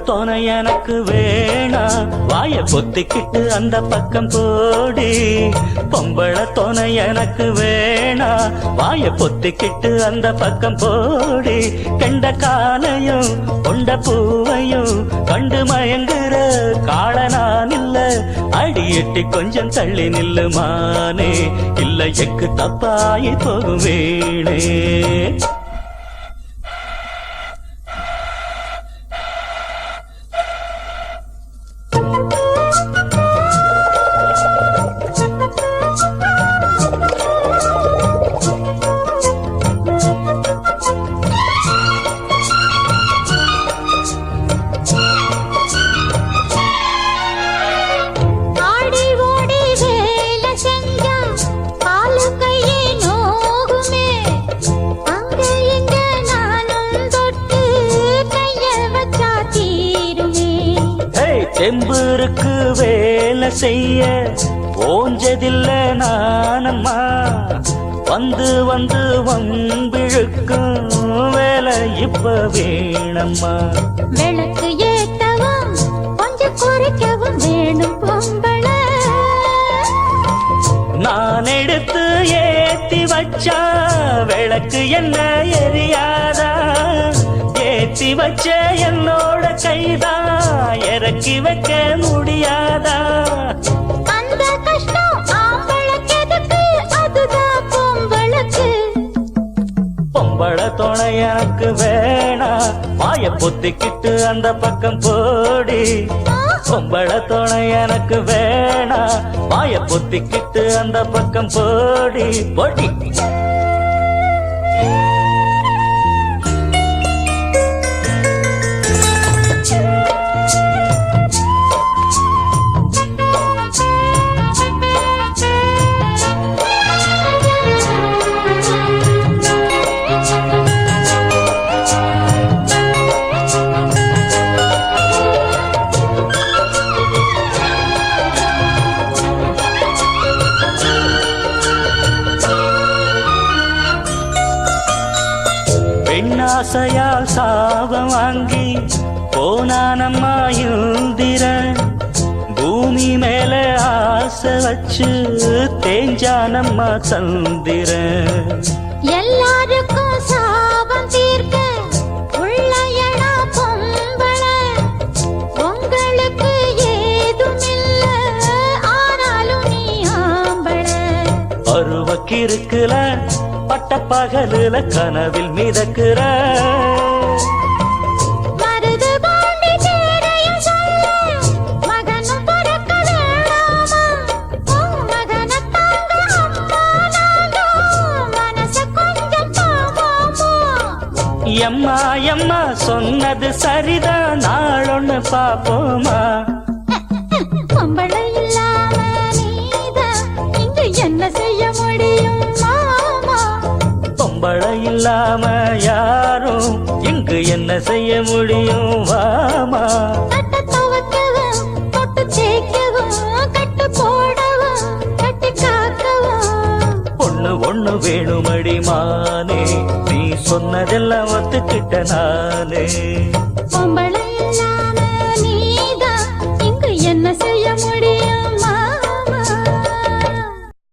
தோணை எனக்கு வேணா, வாய பொத்திக்கிட்டு அந்த பக்கம் போடி. பொம்பள தோணை எனக்கு வேணா, வாய பொத்திக்கிட்டு அந்த பக்கம் போடி. கண்ட காலையும் கொண்ட பூவையும் கண்டு மயங்குற காளனான் இல்ல, அடியெட்டி கொஞ்சம் தள்ளி நில்லுமானே, இல்ல எக்கு தப்பாயி போகும் வீணே. செம்பருக்கு வேலை செய்ய போஞ்சதில்ல நானம்மா, வந்து வந்து வம்பிழுக்கும் வேலை இப்ப வேணம்மா. விளக்கு ஏத்தவும் கொஞ்சம் குறைக்கவும் வேணும் பொம்பள. நான் எடுத்து ஏத்தி வச்சா விளக்கு என்ன எரியாதா, ஏத்தி வச்ச என்னோட கைதான் இறக்கி வைக்க முடியாதா. அந்த கஷ்டம் ஆம்பளுக்கு எதுக்கு, அதுதான் பொம்பளுக்கு. பொம்பள துணை எனக்கு வேணா, வாய பொத்திக்கிட்டு அந்த பக்கம் போடி. பொம்பள துணை எனக்கு வேணா, வாய பொத்திக்கிட்டு அந்த பக்கம் போடி போடி. பெண்ணாசையால் சாபம் வாங்கி போனானம்மா இந்திரன், பூமி மேல ஆசை வச்சு தேஞ்சானம்மா சந்திரன். எல்லாருக்கும் சாபம் தீர்க்க உள்ளயடா பொம்பள, உங்களுக்கு ஏதும் இல்ல ஆனாலும் நீ ஆம்பள. பருவக்கிருக்குல பட்ட பகலுல கனவில் மிதக்குற, மருது பாண்டி பேரையும் சொல்ல மகனும் பிறக்க வேணாமா, மகனை தாங்க அம்மா நானும் மனச கொஞ்சம் தாமாமா. எம்மா எம்மா சொன்னது சரிதான், நாளொன்னு பாப்போமா. பொம்பள இல்லாம நீதான் இங்கு என்ன செய்ய முடியும் மாமா. பொம்பள இல்லாம யாரும் இங்கு என்ன செய்ய முடியும் வாமா. கட்ட துவக்கவும் தொட்டு தேய்க்கவும் கட்டு போடவும் கட்டி காக்கவும் ஒண்ணு ஒண்ணு வேணுமடி மானே, நீ சொன்னதெல்லாம் ஒத்துக்கிட்ட நானே. பொம்பளை